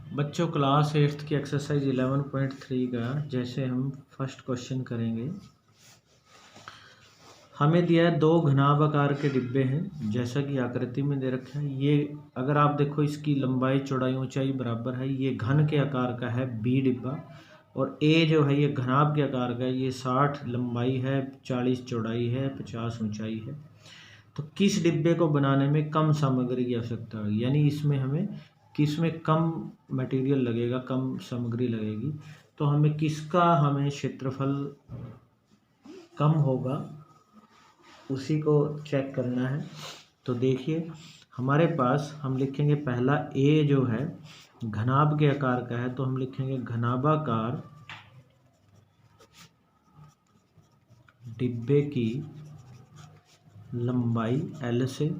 बच्चों class 8th की exercise 11.3 का जैसे हम फर्स्ट क्वेश्चन करेंगे। हमें दिया है दो घनाभ आकार के डिब्बे हैं जैसा कि आकृति में दे रखा है। ये अगर आप देखो इसकी लंबाई चौड़ाई ऊंचाई बराबर है। ये घन के आकार का है बी डिब्बा और ए जो है ये घनाभ के आकार का है। ये 60 लंबाई है, 40 चौड़ाई है, 50 ऊंचाई है। तो किस डिब्बे को बनाने में कम सामग्री की आवश्यकता होगी, यानी इसमें हमें किस में कम मटेरियल लगेगा, कम सामग्री लगेगी। तो हमें क्षेत्रफल कम होगा उसी को चेक करना है। तो देखिए हमारे पास हम लिखेंगे पहला ए जो है घनाभ के आकार का है, तो हम लिखेंगे घनाभाकार डिब्बे की लंबाई एल से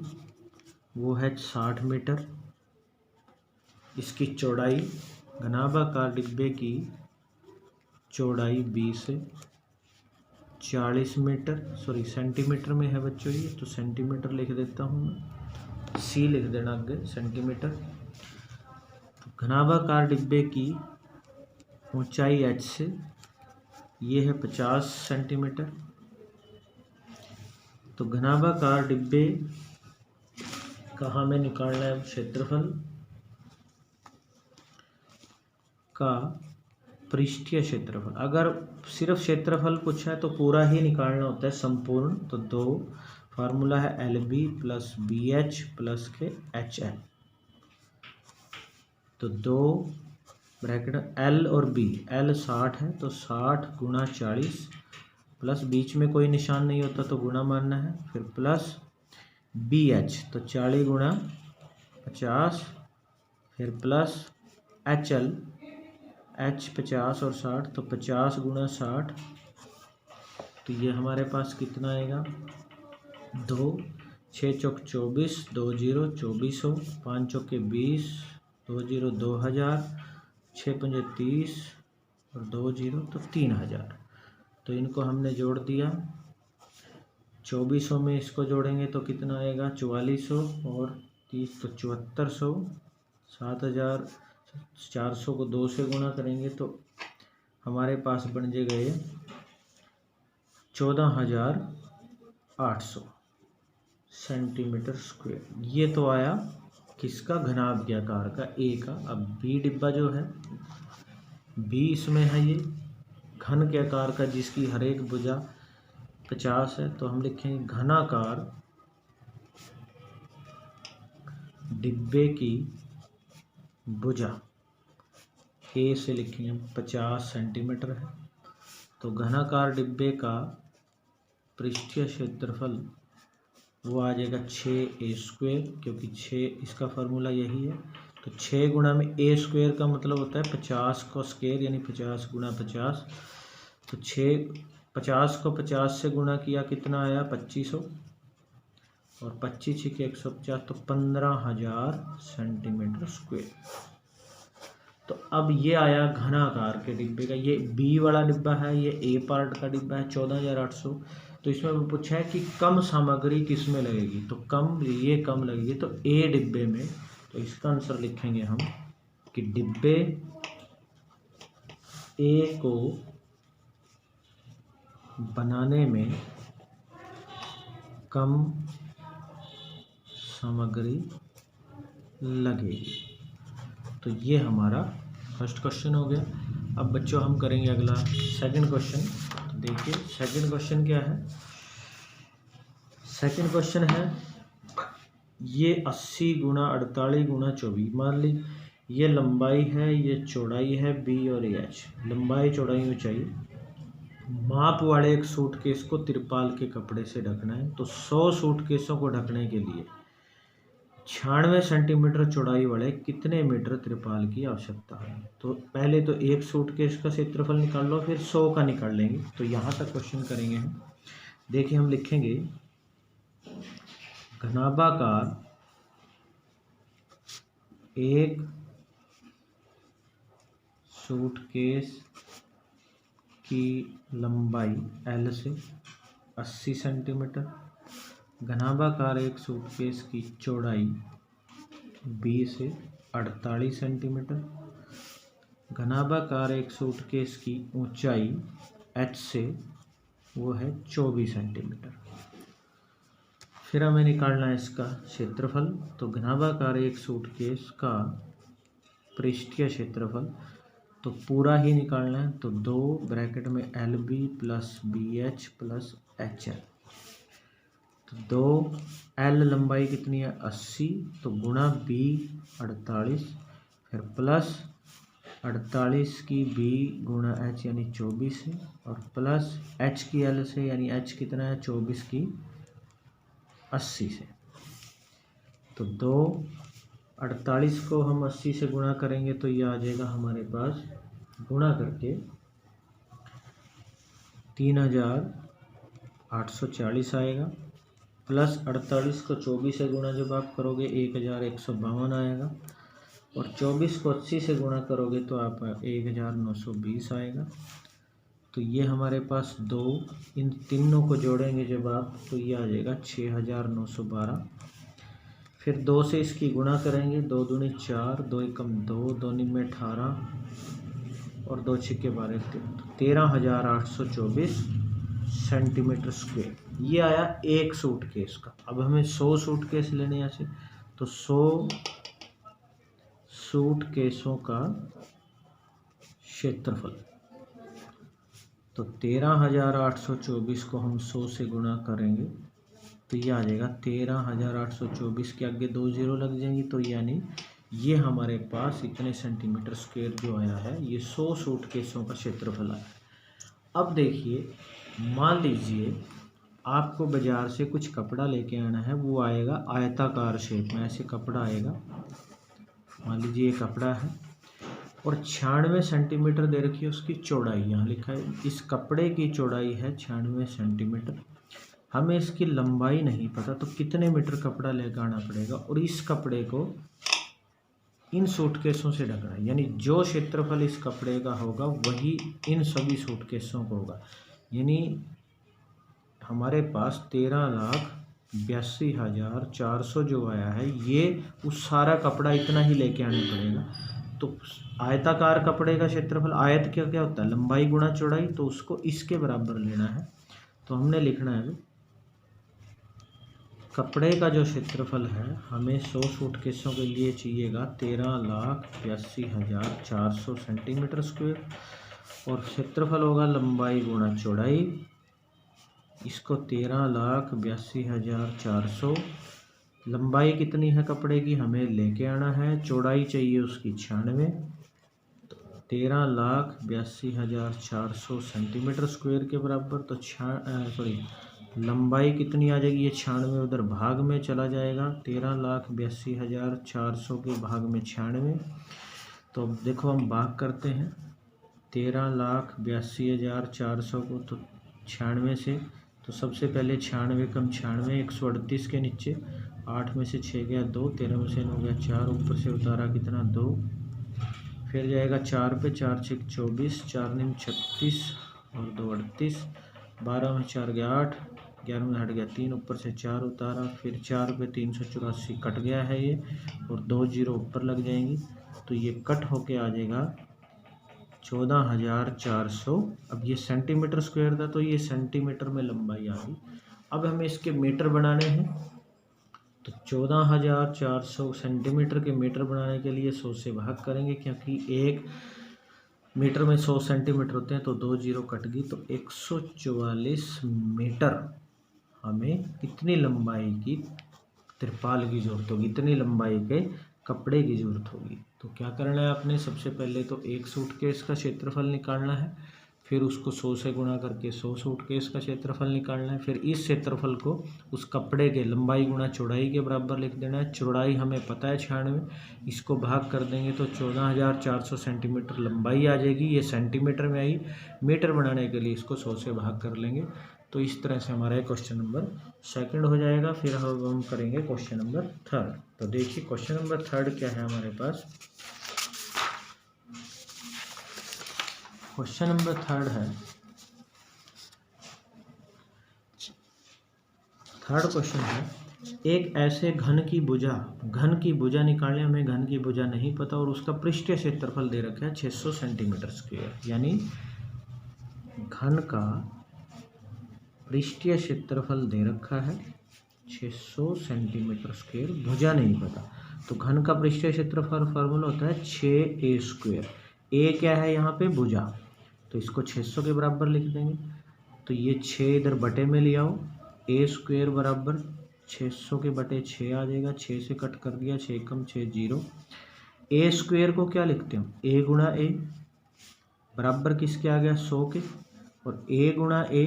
वो है 60 मीटर। इसकी चौड़ाई घनाभाकार डिब्बे की चौड़ाई बी से 40 मीटर, सॉरी सेंटीमीटर में है बच्चों ये, तो सेंटीमीटर लिख देता हूँ मैं, सी लिख देना आगे सेंटीमीटर। तो घनाभाकार डिब्बे की ऊंचाई एच से ये है 50 सेंटीमीटर। तो घनाभाकार डिब्बे का हमें निकालना है क्षेत्रफल का पृष्ठीय क्षेत्रफल। अगर सिर्फ क्षेत्रफल पूछा है तो पूरा ही निकालना होता है संपूर्ण। तो दो फार्मूला है L B plus B H plus के एच एल। तो दो ब्रैकेट एल और बी, एल 60 है तो 60 गुणा 40 प्लस बीच में कोई निशान नहीं होता तो गुणा मानना है, फिर प्लस बी एच तो 40 गुणा 50, फिर प्लस एच एल, एच 50 और 60 तो 50 गुणा 60। तो ये हमारे पास कितना आएगा, 2 6 चौक 24, 2 0 2400, 5 चौके 20, 2 0 2000, 6 पंजे 30 और 2 0 तो 3000। तो इनको हमने जोड़ दिया, 2400 में इसको जोड़ेंगे तो कितना आएगा 4400 और 30 तो 7400, 7400 को 2 से गुणा करेंगे तो हमारे पास बन गए 14800 सेंटीमीटर स्क्वायर। ये तो आया किसका, घनाभ के आकार का ए का। अब बी डिब्बा जो है, बी इसमें है ये घन के आकार का जिसकी हर एक भुजा 50 है। तो हम लिखेंगे घनाकार डिब्बे की भुजा ए से लिखेंगे 50 सेंटीमीटर है। तो घनाकार डिब्बे का पृष्ठीय क्षेत्रफल वो आ जाएगा 6a², क्योंकि 6 इसका फार्मूला यही है। तो 6 गुणा में a स्क्वायर का मतलब होता है 50 को स्क्वायर, यानी 50 गुणा 50। तो 50 को 50 से गुणा किया कितना आया 2500 और 25 के 150 तो 15000 सेंटीमीटर स्क्वायर। तो अब ये आया घनाकार के डिब्बे का। ये बी वाला डिब्बा है, ये ए पार्ट का डिब्बा है 14800। तो इसमें पूछा है कि कम सामग्री किस में लगेगी, तो ये कम लगेगी तो ए डिब्बे में। तो इसका आंसर लिखेंगे हम कि डिब्बे ए को बनाने में कम सामग्री लगेगी। तो ये हमारा फर्स्ट क्वेश्चन हो गया। अब बच्चों हम करेंगे अगला सेकंड क्वेश्चन। तो देखिए सेकंड क्वेश्चन क्या है। सेकंड क्वेश्चन है ये 80 गुणा 48 गुणा 24। मान ली ये लंबाई है, ये चौड़ाई है बी और एच, लंबाई चौड़ाई ऊंचाई। माप वाले एक सूटकेस को तिरपाल के कपड़े से ढकना है। तो 100 सूटकेसों को ढकने के लिए 96 सेंटीमीटर चौड़ाई वाले कितने मीटर तिरपाल की आवश्यकता है। तो पहले तो एक सूटकेस का क्षेत्रफल निकाल लो, फिर 100 का निकाल लेंगे। तो यहाँ तक क्वेश्चन करेंगे हम। देखिए हम लिखेंगे घनाभाकार एक सूटकेस की लंबाई एल से 80 सेंटीमीटर, घनाभाकार एक सूटकेस की चौड़ाई बी से 48 सेंटीमीटर घनाभाकार एक सूटकेस की ऊंचाई h से वो है 24 सेंटीमीटर। फिर हमें निकालना है इसका क्षेत्रफल। तो घनाभाकार एक सूटकेस का पृष्ठीय क्षेत्रफल तो पूरा ही निकालना है। तो 2 ब्रैकेट में LB plus BH plus HL। तो 2L लंबाई कितनी है 80, तो गुणा B 48, फिर प्लस 48 की B गुणा H यानी 24 है, और प्लस H की L से यानी H कितना है 24 की 80 से। तो 248 को हम 80 से गुणा करेंगे तो ये आ जाएगा हमारे पास गुणा करके 3840 आएगा, प्लस 48 को 24 से गुणा जब आप करोगे 1152 आएगा, और 24 को 80 से गुणा करोगे तो आप 1920 आएगा। तो ये हमारे पास इन तीनों को जोड़ेंगे जब आप तो ये आ जाएगा 6912। फिर 2 से इसकी गुणा करेंगे, 2 दूनी 4, 2 एकम 2, 2 निम्न 18 और 2 छिक्के 12, 13,824 सेंटीमीटर स्क्वायर। ये आया एक सूटकेस का। अब हमें 100 सूटकेस लेने ऐसे, तो 100 सूटकेसों का क्षेत्रफल, तो 13,824 को हम 100 से गुणा करेंगे तो ये आ जाएगा 13,824 के आगे 2 जीरो लग जाएंगी, तो यानी ये हमारे पास इतने सेंटीमीटर स्क्वायर जो आया है, ये 100 सूटकेसों का क्षेत्रफल आया है। अब देखिए, मान लीजिए आपको बाजार से कुछ कपड़ा लेके आना है, वो आएगा आयताकार शेप में, ऐसे कपड़ा आएगा। मान लीजिए ये कपड़ा है और 96 सेंटीमीटर दे रखी है उसकी चौड़ाई, यहाँ लिखा है इस कपड़े की चौड़ाई है 96 सेंटीमीटर। हमें इसकी लंबाई नहीं पता, तो कितने मीटर कपड़ा लेकर आना पड़ेगा और इस कपड़े को इन सूटकेसों से ढकना है। यानी जो क्षेत्रफल इस कपड़े का होगा वही इन सभी सूटकेसों को होगा। यानी हमारे पास 13,82,400 जो आया है, ये उस सारा कपड़ा इतना ही लेके आना पड़ेगा। तो आयताकार कपड़े का क्षेत्रफल, आयत क्या क्या होता है लंबाई गुणा चौड़ाई, तो उसको इसके बराबर लेना है। तो हमने लिखना है कपड़े का जो क्षेत्रफल है हमें 100 सूटकेसों के लिए चाहिएगा 13,82,400 सेंटीमीटर स्क्वायर, और क्षेत्रफल होगा लंबाई गुणा चौड़ाई। इसको 13,82,400, लंबाई कितनी है कपड़े की हमें लेके आना है, चौड़ाई चाहिए उसकी 96, तो 13,82,400 सेंटीमीटर स्क्वायर के बराबर। तो लंबाई कितनी आ जाएगी, ये 96 उधर भाग में चला जाएगा, 13,82,400 के भाग में 96। तो देखो हम भाग करते हैं 13,82,400 को तो 96 से, तो सबसे पहले 96 कम 96, 138 के नीचे 8 में से 6 गया 2, 13 में से 9 गया 4, ऊपर से उतारा कितना 2, फिर जाएगा 4 पे, 4 6 24, 4 निम 36 और 2 38, 12 में 4 गया 8, 11 में हट गया 3, ऊपर से 4 उतारा, फिर 4 पे 384 कट गया है ये, और 2 जीरो ऊपर लग जाएंगी, तो ये कट होके आ जाएगा 14,400। अब ये सेंटीमीटर स्क्वायर था तो ये सेंटीमीटर में लंबाई आ गई। अब हमें इसके मीटर बनाने हैं, तो 14,400 सेंटीमीटर के मीटर बनाने के लिए 100 से भाग करेंगे, क्योंकि 1 मीटर में 100 सेंटीमीटर होते हैं, तो 2 जीरो कट गई, तो 144 मीटर हमें कितनी लंबाई की तिरपाल की जरूरत होगी, इतनी लंबाई के कपड़े की जरूरत होगी। तो क्या करना है आपने, सबसे पहले तो एक सूटकेस का क्षेत्रफल निकालना है, फिर उसको 100 से गुणा करके 100 सूटकेस का क्षेत्रफल निकालना है, फिर इस क्षेत्रफल को उस कपड़े के लंबाई गुणा चौड़ाई के बराबर लिख देना है। चौड़ाई हमें पता है 96, इसको भाग कर देंगे तो 14,400 सेंटीमीटर लंबाई आ जाएगी, ये सेंटीमीटर में आई। मीटर बनाने के लिए इसको 100 से भाग कर लेंगे। तो इस तरह से हमारा क्वेश्चन नंबर 2 हो जाएगा। फिर हम करेंगे क्वेश्चन नंबर 3। तो देखिए क्वेश्चन नंबर 3 क्या है हमारे पास। क्वेश्चन नंबर 3 है, थर्ड क्वेश्चन है एक ऐसे घन की भुजा निकालने, हमें घन की भुजा नहीं पता और उसका पृष्ठीय क्षेत्रफल दे रखा है 600 सेंटीमीटर स्क्वायर, यानी घन का पृष्ठीय क्षेत्रफल दे रखा है 600 सेंटीमीटर स्क्वायर, भुजा नहीं पता। तो घन का पृष्ठीय क्षेत्रफल फॉर्मूला होता है 6a स्क्वायर। ए क्या है यहाँ पे? भुजा, तो इसको 600 के बराबर लिख देंगे। तो ये 6 इधर बटे में ले आओ, a स्क्वायर बराबर 600 के बटे 6 आ जाएगा, 6 से कट कर दिया, 6 कम 6 0। a स्क्वायर को क्या लिखते हो? a गुणा a बराबर किसके आ गया? 100 के। और a गुणा a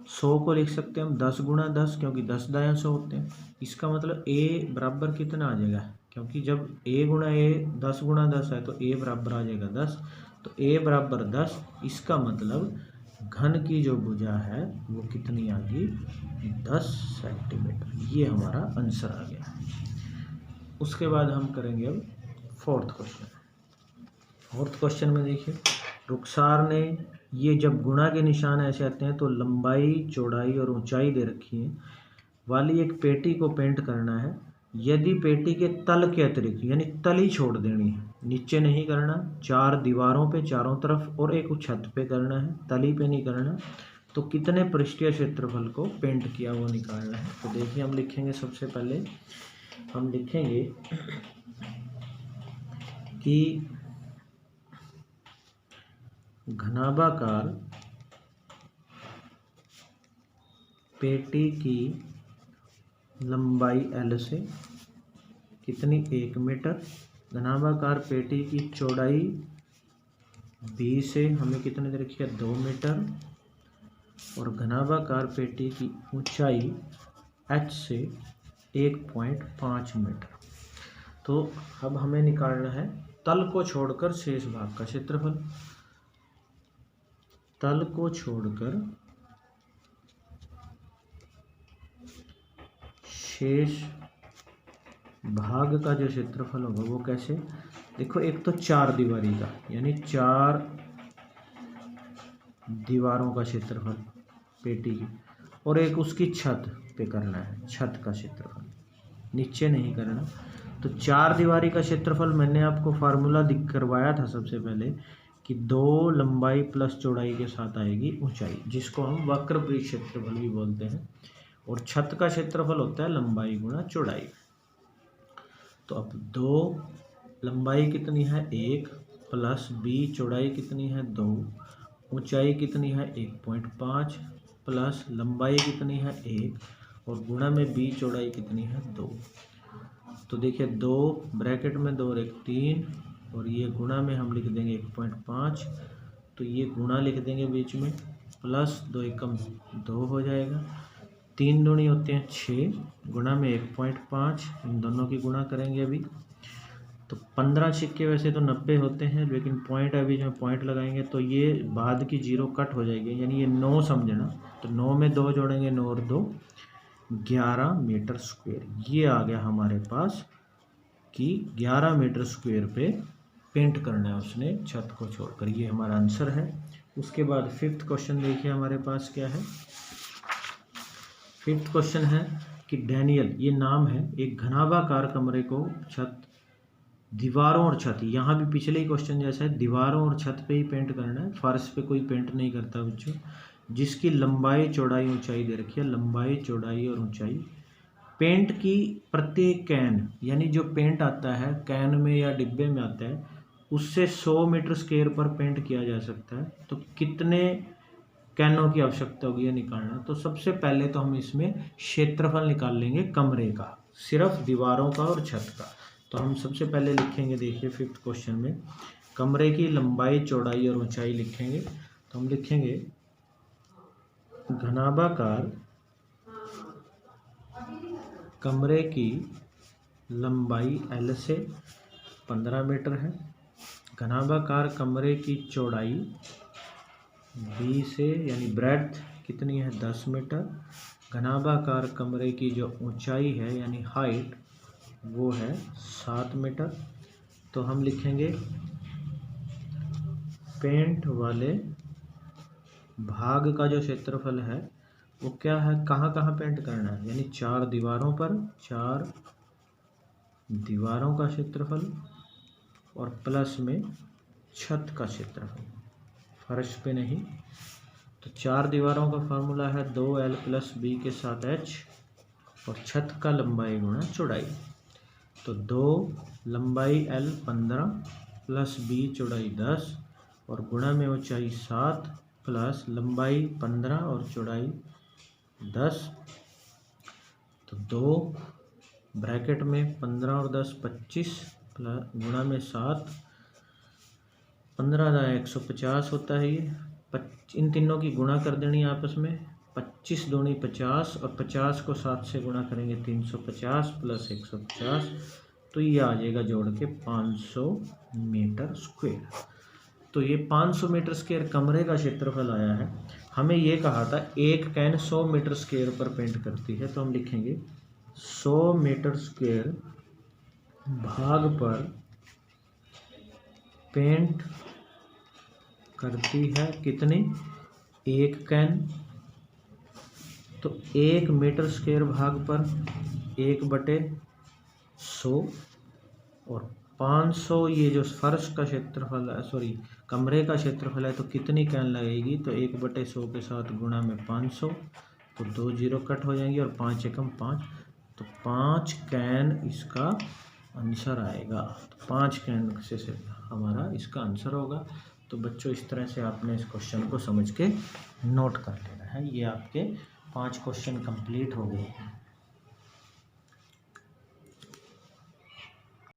100 को लिख सकते हैं हम 10 गुणा 10, क्योंकि 10 दाया 100 होते हैं। इसका मतलब a बराबर कितना आ जाएगा? क्योंकि जब a गुणा a 10 गुणा 10 है तो a बराबर आ जाएगा 10। तो a बराबर 10, इसका मतलब घन की जो भुजा है वो कितनी आ गई? 10 सेंटीमीटर। ये हमारा आंसर आ गया। उसके बाद हम करेंगे अब फोर्थ क्वेश्चन में देखिए, रुखसार ने ये जब गुणा के निशान ऐसे आते हैं तो लंबाई, चौड़ाई और ऊंचाई दे रखी है वाली एक पेटी को पेंट करना है। यदि पेटी के तल के अतिरिक्त, यानी तली छोड़ देनी है, नीचे नहीं करना, 4 दीवारों पे चारों तरफ और एक छत पे करना है, तली पे नहीं करना, तो कितने पृष्ठीय क्षेत्रफल को पेंट किया वो निकालना है। तो देखिए हम लिखेंगे, सबसे पहले हम लिखेंगे कि घनाभाकार पेटी की लंबाई L से कितनी? 1 मीटर। घनाभाकार पेटी की चौड़ाई B से हमें कितने दे रखी है? 2 मीटर। और घनाभाकार पेटी की ऊंचाई H से 1.5 मीटर। तो अब हमें निकालना है तल को छोड़कर शेष भाग का क्षेत्रफल। तल को छोड़कर शेष भाग का जो क्षेत्रफल होगा वो कैसे? देखो, एक तो 4 दीवारी का, यानी 4 दीवारों का क्षेत्रफल पेटी की, और एक उसकी छत पे करना है, छत का क्षेत्रफल, नीचे नहीं करना। तो 4 दीवारी का क्षेत्रफल मैंने आपको फार्मूला दिख करवाया था सबसे पहले कि 2 लंबाई प्लस चौड़ाई के साथ आएगी ऊंचाई, जिसको हम वक्रवृत्त क्षेत्रफल भी बोलते हैं। और छत का क्षेत्रफल होता है लंबाई गुणा चौड़ाई। तो अब 2 लंबाई कितनी है? 1 प्लस b चौड़ाई कितनी है? 2, ऊंचाई कितनी है? 1.5 प्लस लंबाई कितनी है? 1 और गुणा में b चौड़ाई कितनी है? 2। तो देखिए 2 ब्रैकेट में 2 और 1 3, और ये गुणा में हम लिख देंगे 1.5, तो ये गुणा लिख देंगे बीच में, प्लस 2 एकम 2 हो जाएगा, 3 दूनी होते हैं 6, गुणा में 1.5, इन दोनों की गुणा करेंगे अभी। तो 15 सिक्के वैसे तो 90 होते हैं, लेकिन पॉइंट अभी जो पॉइंट लगाएंगे तो ये बाद की 0 कट हो जाएगी, यानी ये 9 समझना। तो 9 में 2 जोड़ेंगे, 9 और 2 11 मीटर स्क्वायर। ये आ गया हमारे पास कि 11 मीटर स्क्वायर पे पेंट करना है उसने छत को छोड़कर। ये हमारा आंसर है। उसके बाद 5th क्वेश्चन देखिए हमारे पास क्या है। 5th क्वेश्चन है कि डैनियल, ये नाम है, एक घनाभाकार कमरे को छत, दीवारों और छत, यहाँ भी पिछले ही क्वेश्चन जैसा है, दीवारों और छत पे ही पेंट करना है, फर्श पे कोई पेंट नहीं करता बच्चों, जिसकी लंबाई, चौड़ाई, ऊंचाई दे रखी है। लंबाई, चौड़ाई और ऊंचाई पेंट की प्रत्येक कैन, यानी जो पेंट आता है कैन में या डिब्बे में आता है, उससे 100 मीटर स्क्वायर पर पेंट किया जा सकता है। तो कितने कैनों की आवश्यकता होगी ये निकालना। तो सबसे पहले तो हम इसमें क्षेत्रफल निकाल लेंगे कमरे का, सिर्फ दीवारों का और छत का। तो हम सबसे पहले लिखेंगे, देखिए 5th क्वेश्चन में कमरे की लंबाई, चौड़ाई और ऊंचाई लिखेंगे। तो हम लिखेंगे घनाभाकार कमरे की लंबाई L से 15 मीटर है, घनाभाकार कमरे की चौड़ाई B से, यानी ब्रेड्थ कितनी है? 10 मीटर, घनाभाकार कमरे की जो ऊंचाई है यानी हाइट वो है 7 मीटर। तो हम लिखेंगे पेंट वाले भाग का जो क्षेत्रफल है वो क्या है, कहाँ कहाँ पेंट करना है, यानी 4 दीवारों पर, 4 दीवारों का क्षेत्रफल और प्लस में छत का क्षेत्रफल, फर्श पे नहीं। तो 4 दीवारों का फार्मूला है 2L + B के साथ H और छत का लंबाई गुणा चौड़ाई। तो 2 लंबाई L 15 + B चौड़ाई 10 और गुणा में ऊंचाई 7 प्लस लंबाई 15 और चौड़ाई 10। तो 2 ब्रैकेट में 15 और 10 25 प्लस गुणा में 7, 15 × 150 होता है ये। इन तीनों की गुणा कर देनी है आपस में, 25 दूनी 50 और 50 को 7 से गुणा करेंगे 350 + 150, तो ये आ जाएगा जोड़ के 500 मीटर स्क्वायर। तो ये 500 मीटर स्क्वायर कमरे का क्षेत्रफल आया है। हमें ये कहा था एक कैन 100 मीटर स्क्वायर पर पेंट करती है, तो हम लिखेंगे 100 मीटर स्क्वायर भाग पर पेंट करती है कितनी, एक कैन। तो 1 मीटर स्क्वायर भाग पर 1/100 और 500 ये जो फर्श का क्षेत्रफल है, सॉरी कमरे का क्षेत्रफल है, तो कितनी कैन लगेगी, तो 1/100 के साथ गुणा में 500, तो 2 0 कट हो जाएंगी और 5 एकम 5, तो 5 कैन इसका आंसर आएगा। तो 5 कैन से हमारा इसका आंसर होगा। तो बच्चों इस तरह से आपने इस क्वेश्चन को समझ के नोट कर लेना है। ये आपके 5 क्वेश्चन कंप्लीट हो गए हैं।